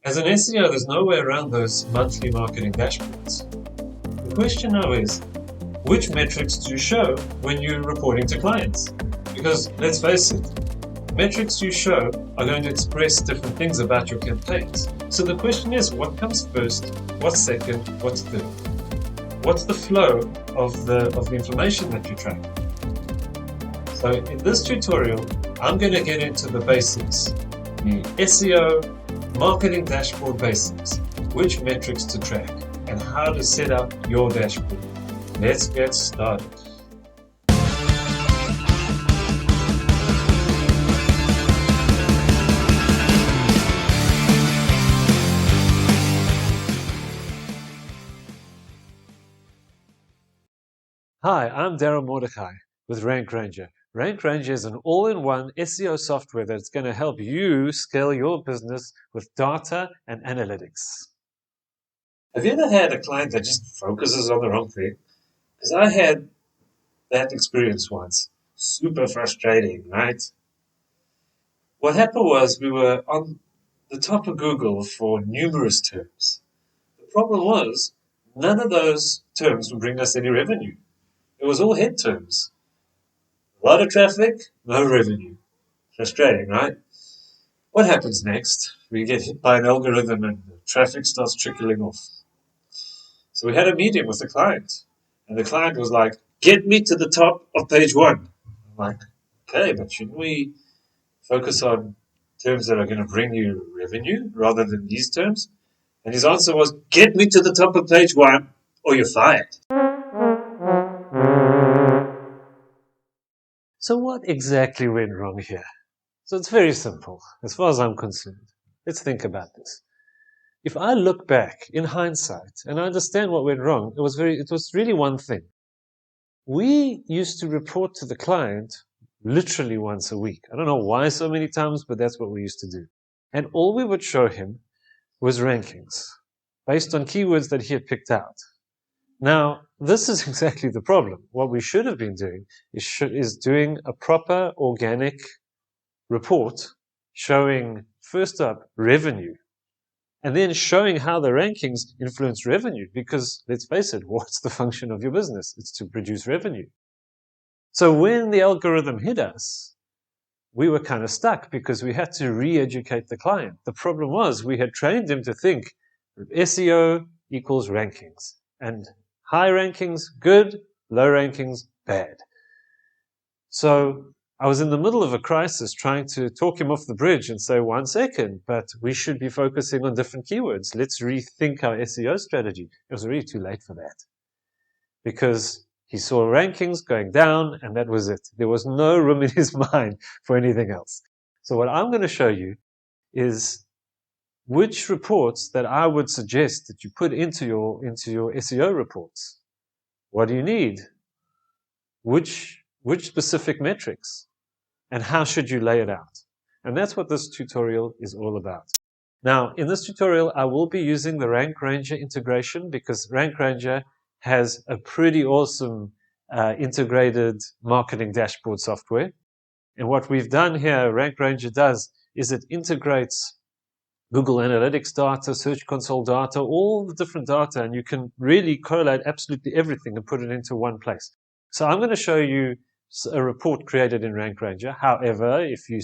As an SEO, there's no way around those monthly marketing dashboards. The question now is, which metrics do you show when you're reporting to clients? Because let's face it, metrics you show are going to express different things about your campaigns. So the question is, what comes first, what's second, what's third? What's the flow of the information that you track? So in this tutorial, I'm going to get into the basics, the SEO marketing dashboard basics, which metrics to track, and how to set up your dashboard. Let's get started. Hi, I'm Darren Mordecai with Rank Ranger. Rank Ranger is an all-in-one SEO software that's going to help you scale your business with data and analytics. Have you ever had a client that just focuses on the wrong thing? Because I had that experience once. Super frustrating, right? What happened was we were on the top of Google for numerous terms. The problem was none of those terms would bring us any revenue. It was all head terms. A lot of traffic, no revenue. Frustrating, right? What happens next? We get hit by an algorithm and the traffic starts trickling off. So we had a meeting with the client, and the client was like, "Get me to the top of page 1." I'm like, okay, but shouldn't we focus on terms that are going to bring you revenue rather than these terms? And his answer was, "Get me to the top of page 1 or you're fired." So what exactly went wrong here? So it's very simple, as far as I'm concerned. Let's think about this. If I look back in hindsight and I understand what went wrong, it was really one thing. We used to report to the client literally once a week. I don't know why so many times, but that's what we used to do. And all we would show him was rankings based on keywords that he had picked out. Now, this is exactly the problem. What we should have been doing is doing a proper organic report showing, first up, revenue, and then showing how the rankings influence revenue, because let's face it, what's the function of your business? It's to produce revenue. So when the algorithm hit us, we were kind of stuck because we had to re-educate the client. The problem was we had trained him to think SEO equals rankings, and high rankings, good, low rankings, bad. So I was in the middle of a crisis trying to talk him off the bridge and say, 1 second, but we should be focusing on different keywords. Let's rethink our SEO strategy. It was already too late for that because he saw rankings going down and that was it. There was no room in his mind for anything else. So what I'm going to show you is which reports that I would suggest that you put into your SEO reports. What do you need? Which specific metrics? And how should you lay it out? And that's what this tutorial is all about. Now, in this tutorial, I will be using the Rank Ranger integration because Rank Ranger has a pretty awesome integrated marketing dashboard software. And what we've done here, Rank Ranger does, is it integrates Google Analytics data, Search Console data, all the different data, and you can really correlate absolutely everything and put it into one place. So I'm going to show you a report created in Rank Ranger. However, if you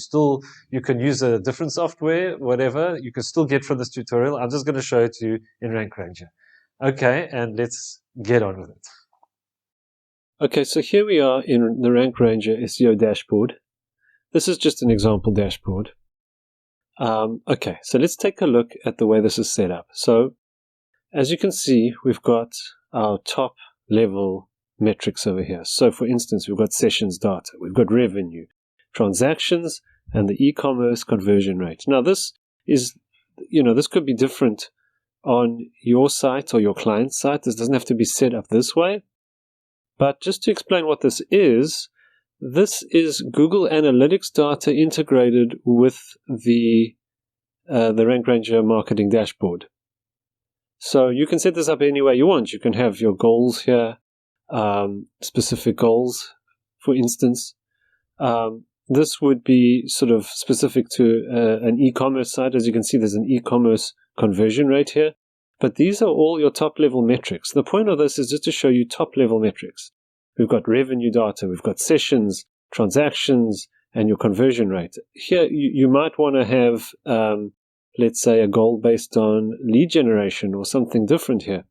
can use a different software, whatever, you can still get from this tutorial. I'm just going to show it to you in Rank Ranger. Okay, and let's get on with it. Okay, so here we are in the Rank Ranger SEO dashboard. This is just an example dashboard. Okay, so let's take a look at the way this is set up. So, as you can see, we've got our top level metrics over here. So, for instance, we've got sessions data, we've got revenue, transactions, and the e-commerce conversion rate. Now, this could be different on your site or your client's site. This doesn't have to be set up this way. But just to explain what this is Google Analytics data integrated with the Rank Ranger marketing dashboard. So you can set this up any way you want. You can have your goals here, specific goals, for instance. this would be sort of specific to an e-commerce site. As you can see, there's an e-commerce conversion rate here. But these are all your top-level metrics. The point of this is just to show you top-level metrics. We've got revenue data, we've got sessions, transactions, and your conversion rate. Here, you might want to have, let's say, a goal based on lead generation or something different here.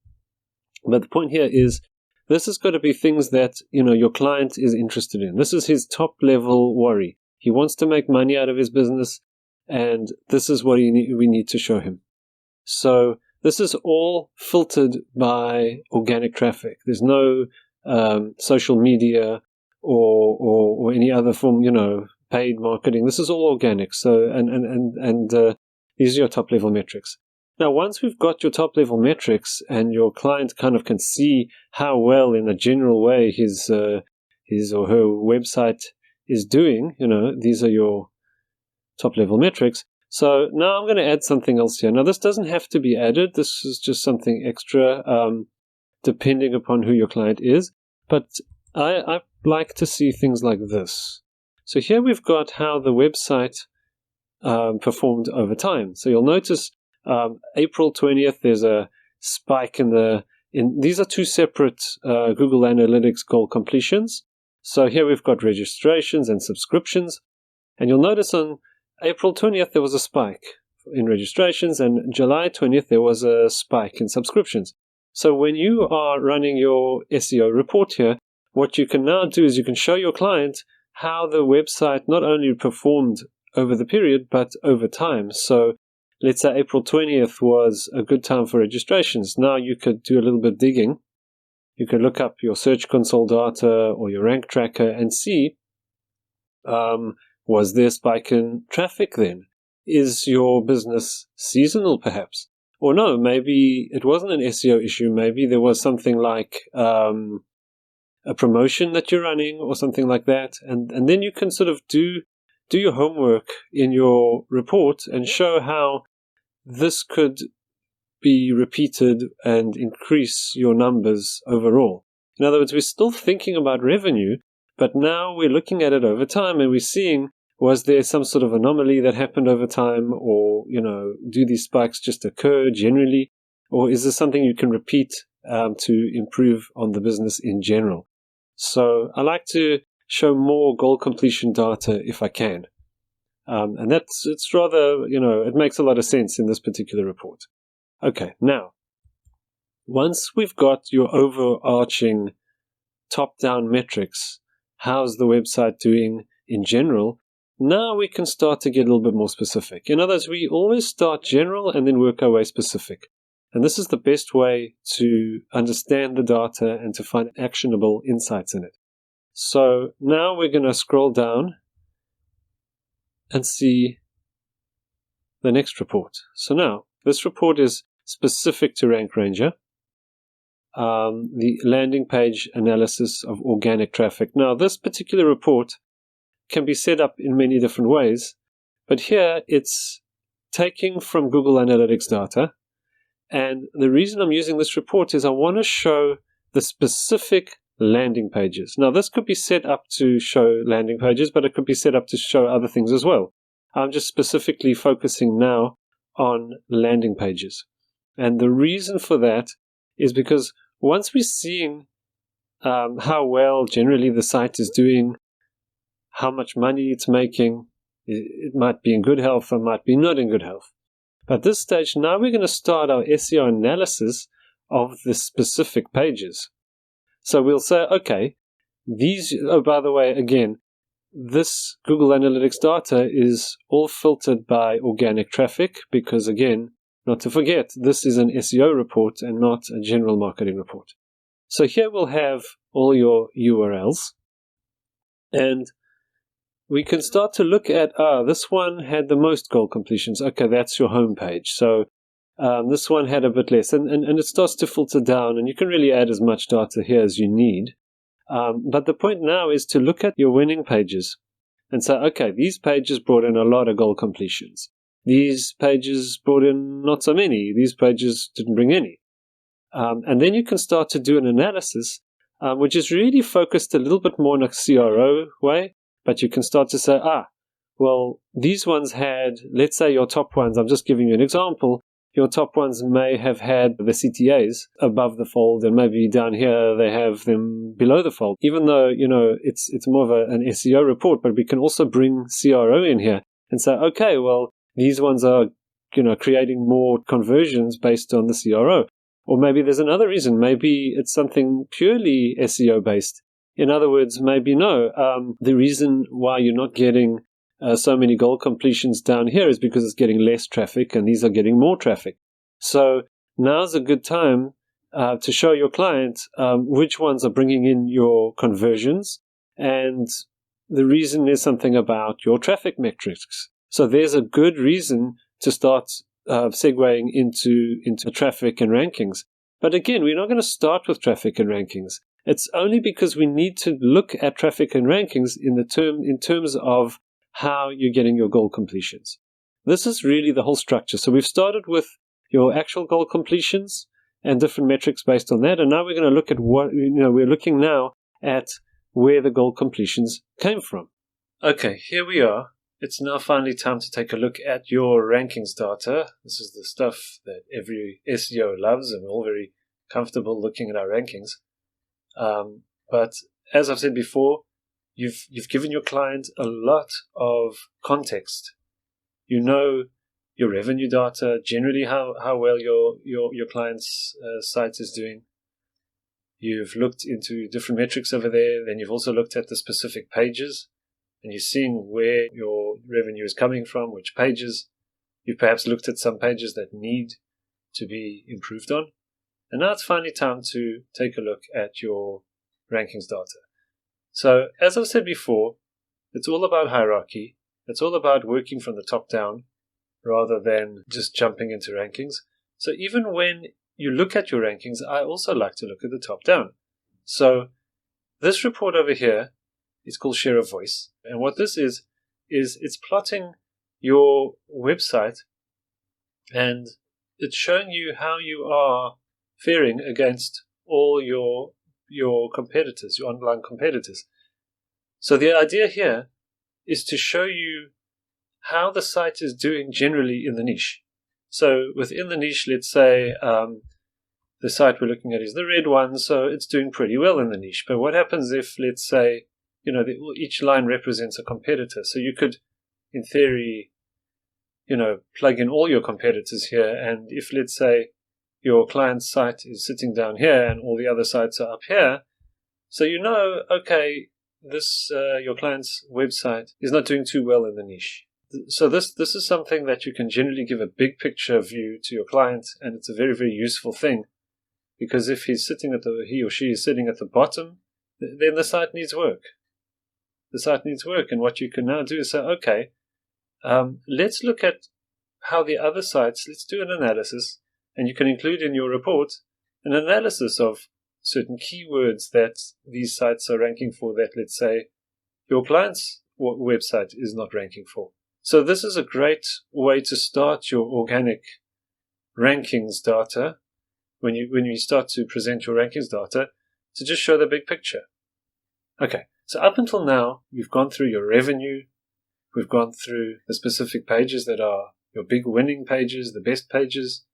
But the point here is, this has got to be things that, your client is interested in. This is his top-level worry. He wants to make money out of his business, and this is what we need to show him. So this is all filtered by organic traffic. There's no social media or any other form, paid marketing. This is all organic. So and these are your top-level metrics. Now, once we've got your top-level metrics and your client kind of can see how well, in a general way, his or her website is doing, these are your top-level metrics. So now I'm going to add something else here. Now, this doesn't have to be added. This is just something extra, depending upon who your client is. But I like to see things like this. So here we've got how the website performed over time. So you'll notice April 20th, there's a spike these are two separate Google Analytics goal completions. So here we've got registrations and subscriptions. And you'll notice on April 20th, there was a spike in registrations, and July 20th, there was a spike in subscriptions. So when you are running your SEO report here, what you can now do is you can show your client how the website not only performed over the period, but over time. So let's say April 20th was a good time for registrations. Now you could do a little bit of digging. You could look up your Search Console data or your rank tracker and see, was there a spike in traffic then? Is your business seasonal perhaps? Or no, maybe it wasn't an SEO issue. Maybe there was something like a promotion that you're running or something like that. And then you can sort of do your homework in your report and show how this could be repeated and increase your numbers overall. In other words, we're still thinking about revenue, but now we're looking at it over time and we're seeing, was there some sort of anomaly that happened over time, or, do these spikes just occur generally, or is this something you can repeat to improve on the business in general? So I like to show more goal completion data if I can. And it's rather, it makes a lot of sense in this particular report. Okay, now, once we've got your overarching top-down metrics, how's the website doing in general, now we can start to get a little bit more specific. In other words, we always start general and then work our way specific. And this is the best way to understand the data and to find actionable insights in it. So now we're going to scroll down and see the next report. So now, this report is specific to Rank Ranger, the landing page analysis of organic traffic. Now, this particular report can be set up in many different ways, but here it's taking from Google Analytics data. And the reason I'm using this report is I want to show the specific landing pages. Now, this could be set up to show landing pages, but it could be set up to show other things as well. I'm just specifically focusing now on landing pages. And the reason for that is because once we're seeing how well generally the site is doing, how much money it's making, it might be in good health or might be not in good health. But at this stage, now we're going to start our SEO analysis of the specific pages. So we'll say, okay, by the way, again, this Google Analytics data is all filtered by organic traffic because, again, not to forget, this is an SEO report and not a general marketing report. So here we'll have all your URLs, and we can start to look at, this one had the most goal completions. Okay, that's your home page. So this one had a bit less, and it starts to filter down, and you can really add as much data here as you need. But the point now is to look at your winning pages and say, okay, these pages brought in a lot of goal completions. These pages brought in not so many. These pages didn't bring any. And then you can start to do an analysis, which is really focused a little bit more in a CRO way, but you can start to say, well, these ones had, let's say your top ones, I'm just giving you an example, your top ones may have had the CTAs above the fold, and maybe down here they have them below the fold. Even though, it's more of an SEO report, but we can also bring CRO in here and say, okay, well, these ones are, creating more conversions based on the CRO. Or maybe there's another reason. Maybe it's something purely SEO based. In other words, maybe the reason why you're not getting so many goal completions down here is because it's getting less traffic and these are getting more traffic. So now's a good time to show your client which ones are bringing in your conversions, and the reason is something about your traffic metrics. So there's a good reason to start segueing into traffic and rankings. But again, we're not going to start with traffic and rankings. It's only because we need to look at traffic and rankings in terms of how you're getting your goal completions. This is really the whole structure. So we've started with your actual goal completions and different metrics based on that. And now we're going to look at we're looking now at where the goal completions came from. Okay, here we are. It's now finally time to take a look at your rankings data. This is the stuff that every SEO loves, and we're all very comfortable looking at our rankings. But as I've said before, you've given your client a lot of context. You know your revenue data, generally how well your client's site is doing. You've looked into different metrics over there. Then you've also looked at the specific pages, and you've seen where your revenue is coming from, which pages. You've perhaps looked at some pages that need to be improved on. And now it's finally time to take a look at your rankings data. So, as I've said before, it's all about hierarchy. It's all about working from the top down rather than just jumping into rankings. So even when you look at your rankings, I also like to look at the top down. So this report over here is called Share of Voice. And what this is it's plotting your website, and it's showing you how you are faring against all your competitors, your online competitors. So the idea here is to show you how the site is doing generally in the niche. So within the niche, let's say the site we're looking at is the red one, so it's doing pretty well in the niche. But what happens if, let's say, each line represents a competitor? So you could, in theory, plug in all your competitors here, and if, let's say, your client's site is sitting down here and all the other sites are up here, so okay, this your client's website is not doing too well in the niche. So this is something that you can generally give a big picture view to your client, and it's a very, very useful thing, because if he or she is sitting at the bottom, then the site needs work. The site needs work, and what you can now do is say, okay, let's look at how the other sites, let's do an analysis, and you can include in your report an analysis of certain keywords that these sites are ranking for that, let's say, your client's website is not ranking for. So this is a great way to start your organic rankings data when you start to present your rankings data, to just show the big picture. Okay, so up until now, we've gone through your revenue, we've gone through the specific pages that are your big winning pages, the best pages,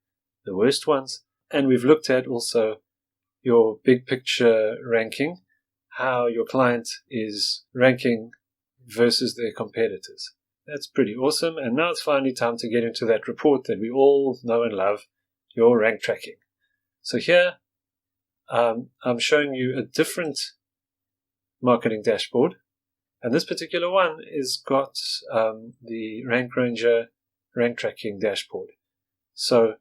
the worst ones, and we've looked at also your big picture ranking, how your client is ranking versus their competitors. That's pretty awesome. And now it's finally time to get into that report that we all know and love, your rank tracking. So here, I'm showing you a different marketing dashboard. And this particular one is got the Rank Ranger rank tracking dashboard. So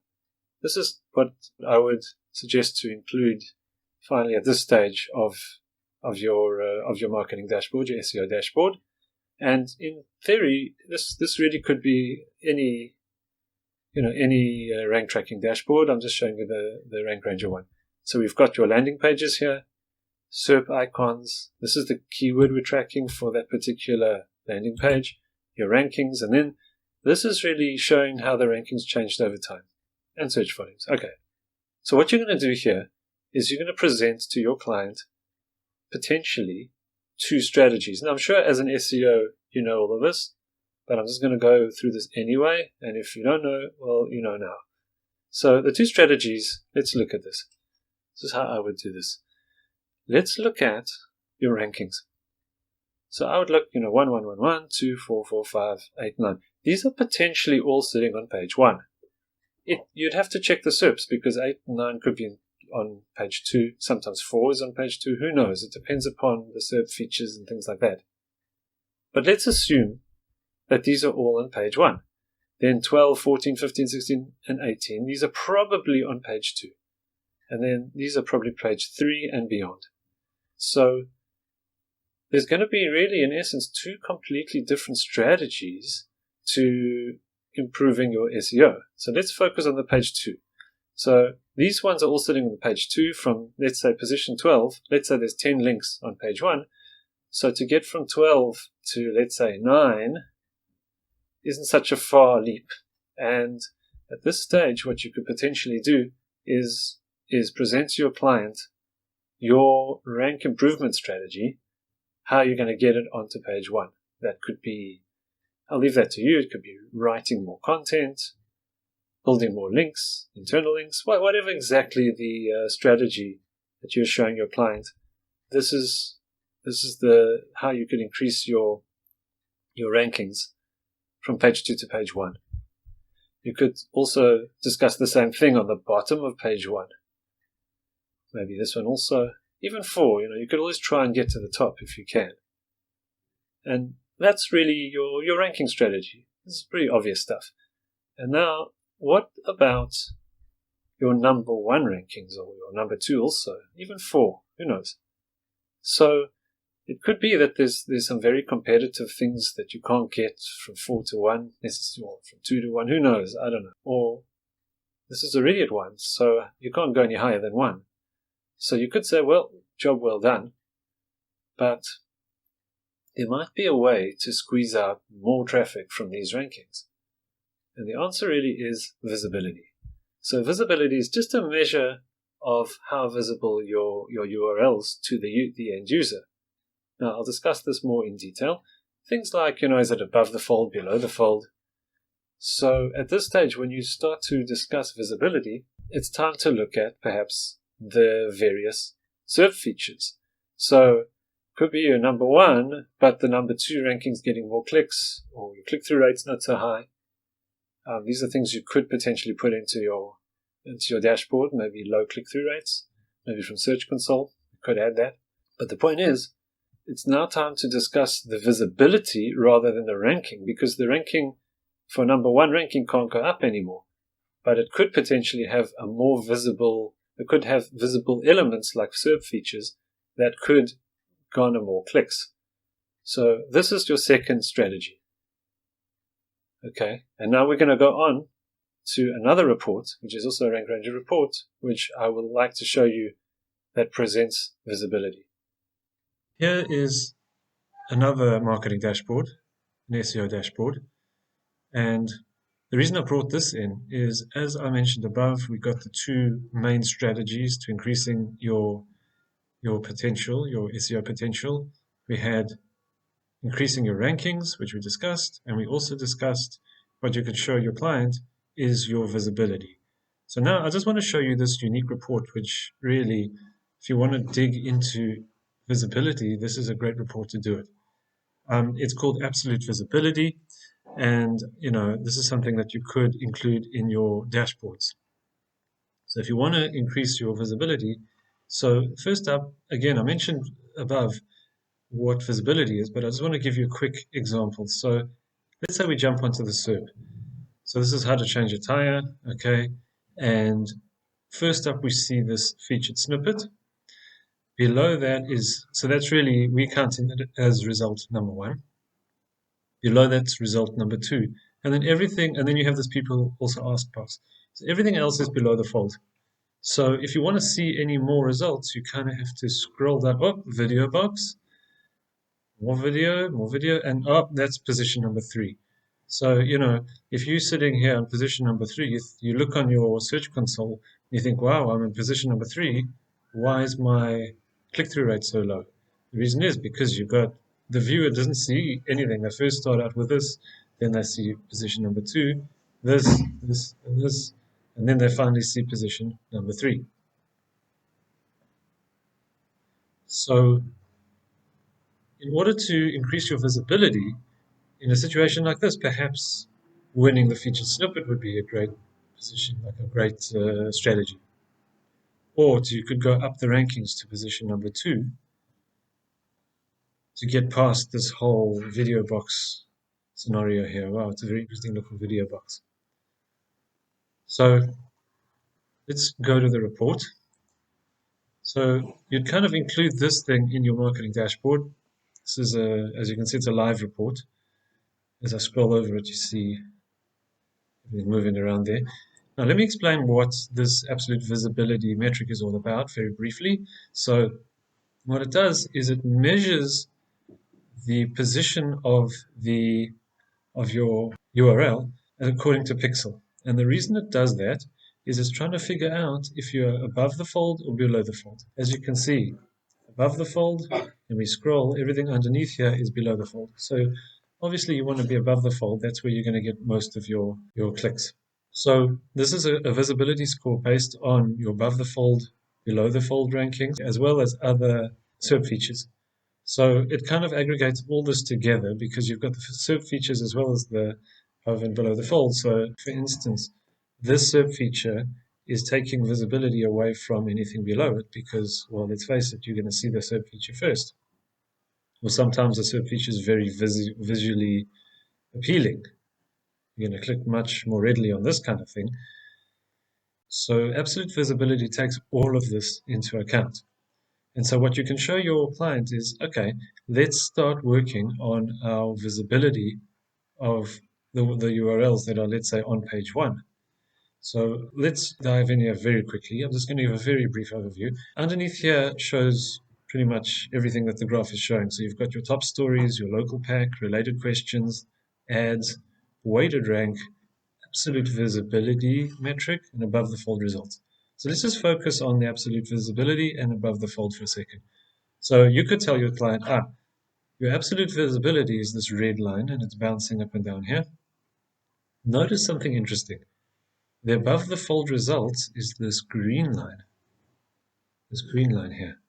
this is what I would suggest to include finally at this stage of your marketing dashboard, your SEO dashboard. And in theory, this really could be any rank tracking dashboard. I'm just showing you the Rank Ranger one. So we've got your landing pages here, SERP icons. This is the keyword we're tracking for that particular landing page, your rankings, and then this is really showing how the rankings changed over time, and search volumes. Okay. So what you're going to do here is you're going to present to your client potentially two strategies. Now, I'm sure as an SEO, you know all of this, but I'm just going to go through this anyway. And if you don't know, well, you know now. So the two strategies, let's look at this. This is how I would do this. Let's look at your rankings. So I would look, 1, 1, 1, 1, 2, 4, 4, 5, 8, 9. These are potentially all sitting on page 1. You'd have to check the SERPs because 8 and 9 could be on page 2. Sometimes 4 is on page 2. Who knows? It depends upon the SERP features and things like that. But let's assume that these are all on page 1. Then 12, 14, 15, 16, and 18. These are probably on page 2. And then these are probably page 3 and beyond. So there's going to be really, in essence, two completely different strategies to improving your SEO. So let's focus on the page 2. So these ones are all sitting on the page 2 from, let's say, position 12. Let's say there's 10 links on page 1. So to get from 12 to, let's say, 9 isn't such a far leap. And at this stage, what you could potentially do is present to your client your rank improvement strategy, how you're going to get it onto page 1. That could be, I'll leave that to you. It could be writing more content, building more links, internal links, whatever exactly the strategy that you're showing your client. This is the how you could increase your rankings from page 2 to page 1. You could also discuss the same thing on the bottom of page 1. Maybe this one also. Even 4, you could always try and get to the top if you can. And that's really your ranking strategy. This is pretty obvious stuff. And now, what about your number 1 rankings or your number 2 also? Even 4, who knows? So it could be that there's some very competitive things that you can't get from 4 to 1, or from 2 to 1, who knows? I don't know. Or this is already at 1, so you can't go any higher than 1. So you could say, well, job well done, but there might be a way to squeeze out more traffic from these rankings. And the answer really is visibility. So visibility is just a measure of how visible your URLs to the end user. Now, I'll discuss this more in detail. Things like, is it above the fold, below the fold? So at this stage, when you start to discuss visibility, it's time to look at perhaps the various SERP features. So could be your number 1, but the number 2 ranking's getting more clicks, or your click-through rate's not so high. These are things you could potentially put into your dashboard, maybe low click-through rates, maybe from Search Console. You could add that. But the point is, it's now time to discuss the visibility rather than the ranking, because the ranking for number 1 ranking can't go up anymore. But it could potentially have it could have visible elements like SERP features that could garner more clicks. So this is your second strategy. Okay, and now we're going to go on to another report, which is also a Rank Ranger report, which I would like to show you that presents visibility. Here is another marketing dashboard, an SEO dashboard. And the reason I brought this in is, as I mentioned above, we got the two main strategies to increasing your potential, your SEO potential. We had increasing your rankings, which we discussed, and we also discussed what you could show your client is your visibility. So now I just want to show you this unique report, which really, if you want to dig into visibility, this is a great report to do it. It's called Absolute Visibility, and this is something that you could include in your dashboards. So if you want to increase your visibility, so first up, again, I mentioned above what visibility is, but I just want to give you a quick example. So let's say we jump onto the SERP. So this is how to change a tire, okay? And first up, we see this featured snippet. Below that is, so that's really, we counting it as result number 1. Below that's result number 2. And then everything, and then you have this people also ask box. So everything else is below the fold. So if you want to see any more results, you kind of have to scroll down. Oh, video box. More video, and that's position number 3. So, if you're sitting here on position number 3, you look on your Search Console, and you think, wow, I'm in position number 3. Why is my click-through rate so low? The reason is because you've got the viewer doesn't see anything. They first start out with this, then they see position number 2, this, and this, and then they finally see position number 3. So in order to increase your visibility in a situation like this, perhaps winning the featured snippet would be a great position, like a great strategy. Or you could go up the rankings to position number 2 to get past this whole video box scenario here. Wow, it's a very interesting looking video box. So let's go to the report. So you'd kind of include this thing in your marketing dashboard. This is as you can see, it's a live report. As I scroll over it, you see everything moving around there. Now, let me explain what this absolute visibility metric is all about very briefly. So what it does is it measures the position of your URL according to pixel. And the reason it does that is it's trying to figure out if you're above the fold or below the fold. As you can see, above the fold, and we scroll, everything underneath here is below the fold. So obviously you want to be above the fold. That's where you're going to get most of your clicks. So this is a visibility score based on your above the fold, below the fold rankings, as well as other SERP features. So it kind of aggregates all this together because you've got the SERP features as well as the above and below the fold. So for instance, this SERP feature is taking visibility away from anything below it because, well, let's face it, you're going to see the SERP feature first. Or sometimes the SERP feature is very visually appealing. You're going to click much more readily on this kind of thing. So absolute visibility takes all of this into account. And so what you can show your client is, okay, let's start working on our visibility of the URLs that are, let's say, on page 1. So let's dive in here very quickly. I'm just going to give a very brief overview. Underneath here shows pretty much everything that the graph is showing. So you've got your top stories, your local pack, related questions, ads, weighted rank, absolute visibility metric, and above the fold results. So let's just focus on the absolute visibility and above the fold for a second. So you could tell your client, your absolute visibility is this red line and it's bouncing up and down here. Notice something interesting. The above the fold results is this green line here.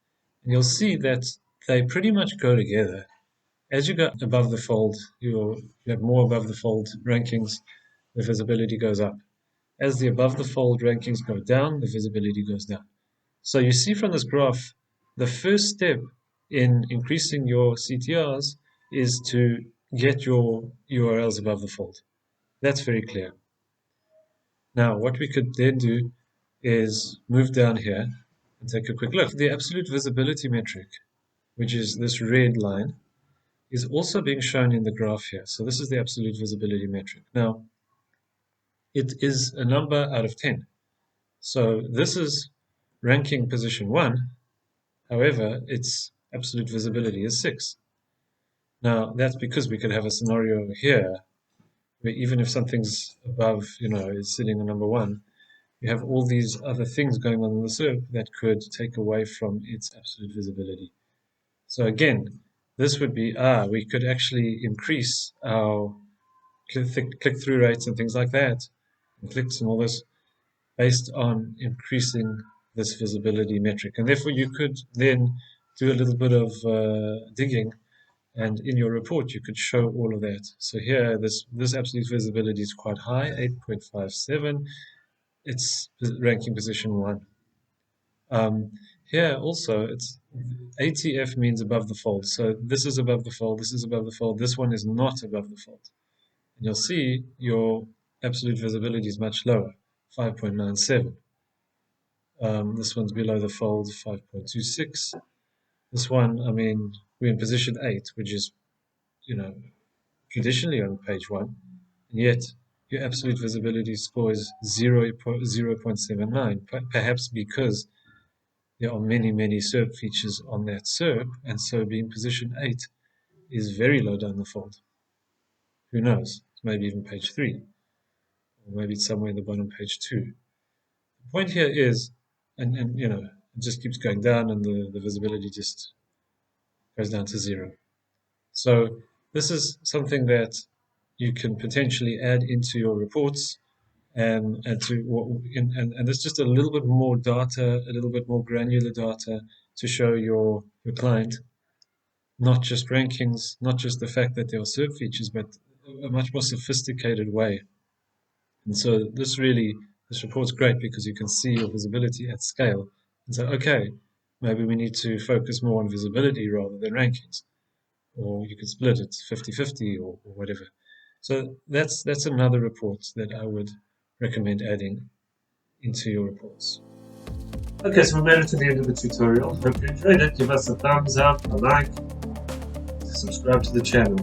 And you'll see that they pretty much go together. As you go above the fold, you have more above the fold rankings, the visibility goes up. As the above the fold rankings go down, the visibility goes down. So you see from this graph, the first step in increasing your CTRs is to get your URLs above the fold. That's very clear. Now, what we could then do is move down here and take a quick look. The absolute visibility metric, which is this red line, is also being shown in the graph here. So this is the absolute visibility metric. Now, it is a number out of 10. So this is ranking position 1. However, its absolute visibility is 6. Now, that's because we could have a scenario here where even if something's above, is sitting on number 1, you have all these other things going on in the SERP that could take away from its absolute visibility. So again, this would be, we could actually increase our click-through rates and things like that, and clicks and all this, based on increasing this visibility metric. And therefore, you could then do a little bit of digging, and in your report, you could show all of that. So here, this absolute visibility is quite high, 8.57. It's ranking position 1. Here also, it's ATF means above the fold. So this is above the fold, this is above the fold, this one is not above the fold. And you'll see your absolute visibility is much lower, 5.97. This one's below the fold, 5.26. This one, we're in position 8, which is, traditionally on page 1, and yet your absolute visibility score is 0.79, perhaps because there are many, many SERP features on that SERP, and so being position 8 is very low down the fold. Who knows? It's maybe even page 3, or maybe it's somewhere in the bottom page 2. The point here is, and it just keeps going down, and the visibility just goes down to 0. So this is something that you can potentially add into your reports, and there's just a little bit more data, a little bit more granular data to show your client not just rankings, not just the fact that there are SERP features, but a much more sophisticated way. And so this report's great because you can see your visibility at scale and say, okay, maybe we need to focus more on visibility rather than rankings. Or you could split it 50-50 or whatever. So that's another report that I would recommend adding into your reports. Okay, so we made it to the end of the tutorial. Hope you enjoyed it. Give us a thumbs up, a like, subscribe to the channel.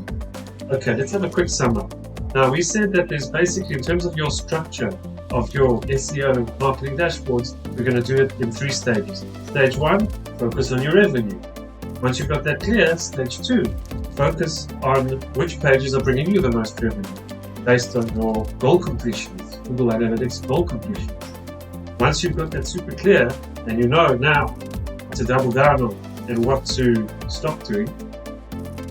Okay, let's have a quick sum up. Now, we said that there's basically, in terms of your structure of your SEO marketing dashboards, we're going to do it in 3 stages. Stage 1, focus on your revenue. Once you've got that clear, stage 2, focus on which pages are bringing you the most revenue based on your goal completions, Google Analytics goal completions. Once you've got that super clear, and you know now what to double down on and what to stop doing.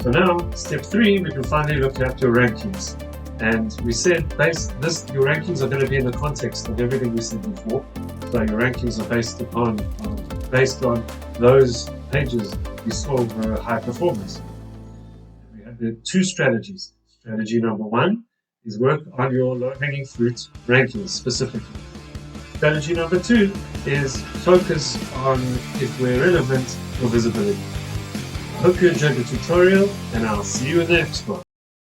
So now, step 3, we can finally look at your rankings. And we said your rankings are going to be in the context of everything we said before. So your rankings are based on those pages you saw were high performers. We have the 2 strategies. Strategy number 1 is work on your low-hanging fruit rankings specifically. Strategy number 2 is focus on, if we're relevant, your visibility. I hope you enjoyed the tutorial, and I'll see you in the next one.